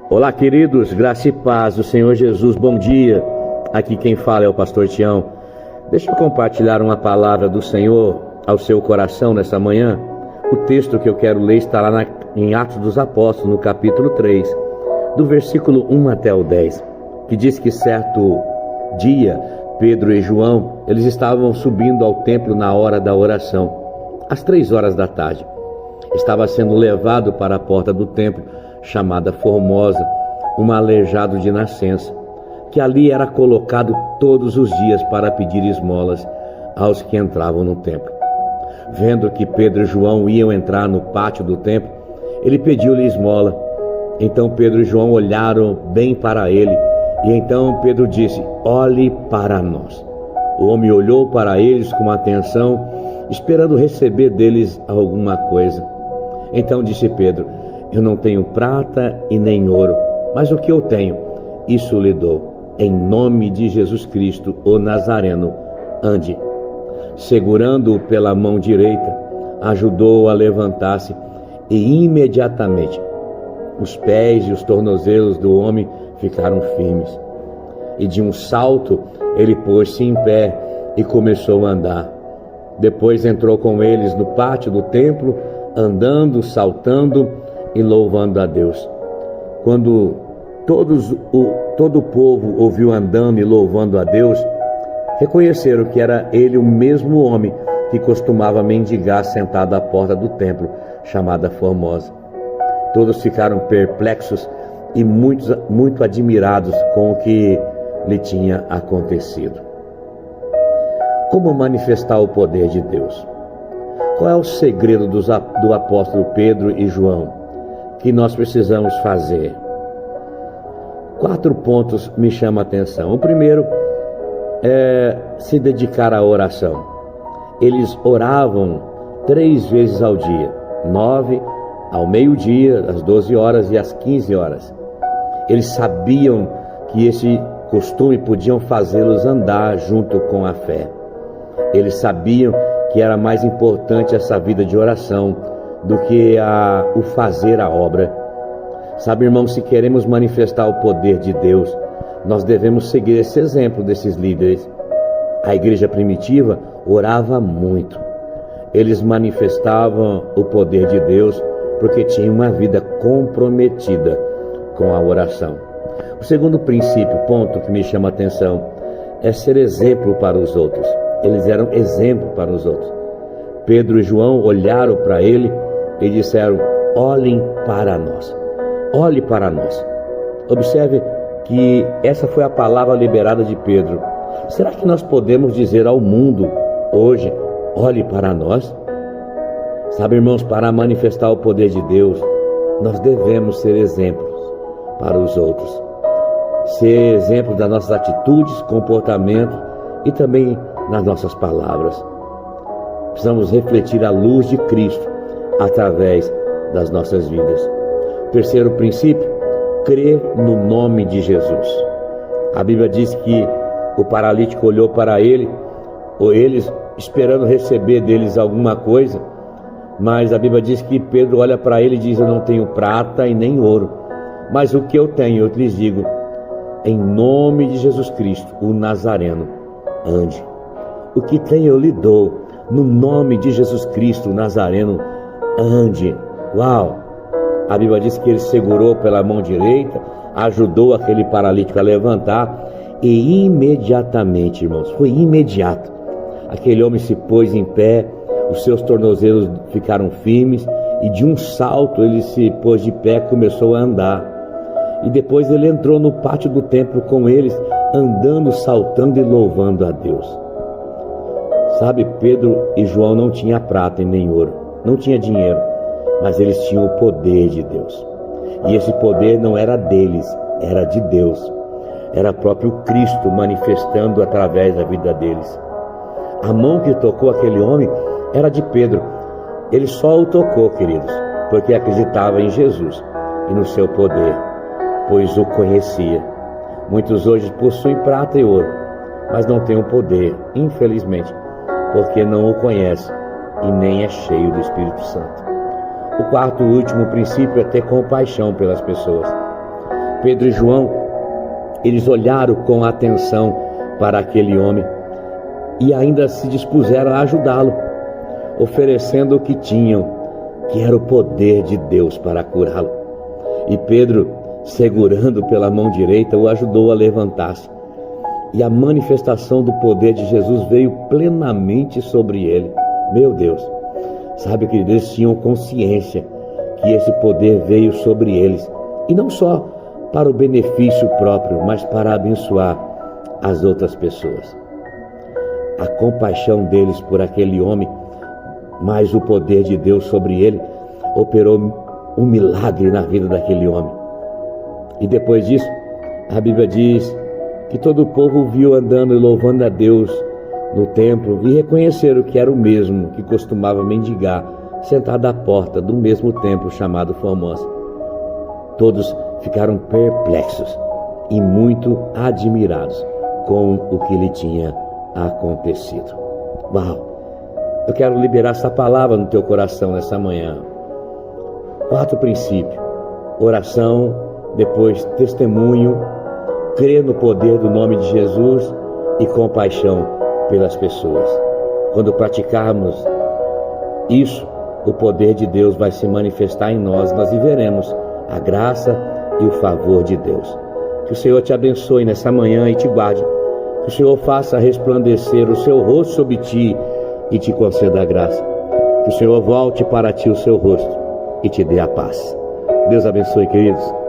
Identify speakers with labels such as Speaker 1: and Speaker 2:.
Speaker 1: Olá, queridos, graça e paz do Senhor Jesus, bom dia. Aqui quem fala é o pastor Tião. Deixa eu compartilhar uma palavra do Senhor ao seu coração nessa manhã. O texto que eu quero ler está lá em Atos dos Apóstolos, no capítulo 3, do versículo 1 até o 10, que diz que certo dia, Pedro e João, eles estavam subindo ao templo na hora da oração, às 3 horas da tarde. Estava sendo levado para a porta do templo, chamada Formosa, um aleijado de nascença, que ali era colocado todos os dias para pedir esmolas aos que entravam no templo. Vendo que Pedro e João iam entrar no pátio do templo, ele pediu-lhe esmola. Então Pedro e João olharam bem para ele, e então Pedro disse: "Olhe para nós." O homem olhou para eles com atenção, esperando receber deles alguma coisa. Então disse Pedro: "Eu não tenho prata e nem ouro, mas o que eu tenho, isso lhe dou. Em nome de Jesus Cristo, o Nazareno, ande." Segurando-o pela mão direita, ajudou-o a levantar-se, e imediatamente os pés e os tornozelos do homem ficaram firmes. E de um salto ele pôs-se em pé e começou a andar. Depois entrou com eles no pátio do templo, andando, saltando e louvando a Deus. Quando todo o povo ouviu andando e louvando a Deus, reconheceram que era ele o mesmo homem que costumava mendigar sentado à porta do templo, chamada Formosa. Todos ficaram perplexos e muito admirados com o que lhe tinha acontecido. Como manifestar o poder de Deus? Qual é o segredo do apóstolo Pedro e João que nós precisamos fazer? 4 pontos me chamam a atenção. O primeiro é se dedicar à oração. Eles oravam 3 vezes ao dia, 9, ao meio-dia, às 12 horas e às 15 horas. Eles sabiam que esse costume podiam fazê-los andar junto com a fé. Eles sabiam que era mais importante essa vida de oração do que o fazer a obra. Sabe, irmãos, se queremos manifestar o poder de Deus, nós devemos seguir esse exemplo desses líderes. A igreja primitiva orava muito. Eles manifestavam o poder de Deus porque tinham uma vida comprometida com a oração. O segundo princípio, ponto que me chama a atenção, é ser exemplo para os outros. Eles eram exemplo para os outros. Pedro e João olharam para ele e disseram: "Olhem para nós. Olhe para nós." Observe que essa foi a palavra liberada de Pedro. Será que nós podemos dizer ao mundo hoje: "Olhe para nós"? Sabe, irmãos, para manifestar o poder de Deus, nós devemos ser exemplos para os outros. Ser exemplo das nossas atitudes, comportamentos e também nas nossas palavras. Precisamos refletir a luz de Cristo através das nossas vidas. Terceiro princípio, crer no nome de Jesus. A Bíblia diz que o paralítico olhou para eles esperando receber deles alguma coisa, mas a Bíblia diz que Pedro olha para ele e diz: "Eu não tenho prata e nem ouro, mas o que eu tenho, eu lhes digo, em nome de Jesus Cristo, o Nazareno, ande." O que tem eu lhe dou, no nome de Jesus Cristo, o Nazareno, ande. Uau! A Bíblia diz que ele segurou pela mão direita, ajudou aquele paralítico a levantar, e imediatamente, irmãos, foi imediato, aquele homem se pôs em pé, os seus tornozelos ficaram firmes, e de um salto ele se pôs de pé, começou a andar. E depois ele entrou no pátio do templo com eles, andando, saltando e louvando a Deus. Sabe, Pedro e João não tinham prata e nem ouro, não tinha dinheiro, mas eles tinham o poder de Deus. E esse poder não era deles, era de Deus. Era próprio Cristo manifestando através da vida deles. A mão que tocou aquele homem era de Pedro. Ele só o tocou, queridos, porque acreditava em Jesus e no seu poder, pois o conhecia. Muitos hoje possuem prata e ouro, mas não têm o poder, infelizmente, porque não o conhecem e nem é cheio do Espírito Santo. O quarto e último princípio é ter compaixão pelas pessoas. Pedro e João, eles olharam com atenção para aquele homem e ainda se dispuseram a ajudá-lo, oferecendo o que tinham, que era o poder de Deus para curá-lo. E Pedro, segurando pela mão direita, o ajudou a levantar-se. E a manifestação do poder de Jesus veio plenamente sobre ele. Meu Deus, sabe que eles tinham consciência que esse poder veio sobre eles, e não só para o benefício próprio, mas para abençoar as outras pessoas. A compaixão deles por aquele homem, mais o poder de Deus sobre ele, operou um milagre na vida daquele homem. E depois disso, a Bíblia diz que todo o povo viu andando e louvando a Deus no templo e reconheceram que era o mesmo que costumava mendigar, sentado à porta do mesmo templo chamado Formosa. Todos ficaram perplexos e muito admirados com o que lhe tinha acontecido. Uau! Eu quero liberar essa palavra no teu coração nessa manhã. 4 princípios: oração, depois testemunho, crer no poder do nome de Jesus e compaixão pelas pessoas. Quando praticarmos isso, o poder de Deus vai se manifestar em nós. Nós viveremos a graça e o favor de Deus. Que o Senhor te abençoe nessa manhã e te guarde. Que o Senhor faça resplandecer o seu rosto sobre ti e te conceda a graça. Que o Senhor volte para ti o seu rosto e te dê a paz. Deus abençoe, queridos.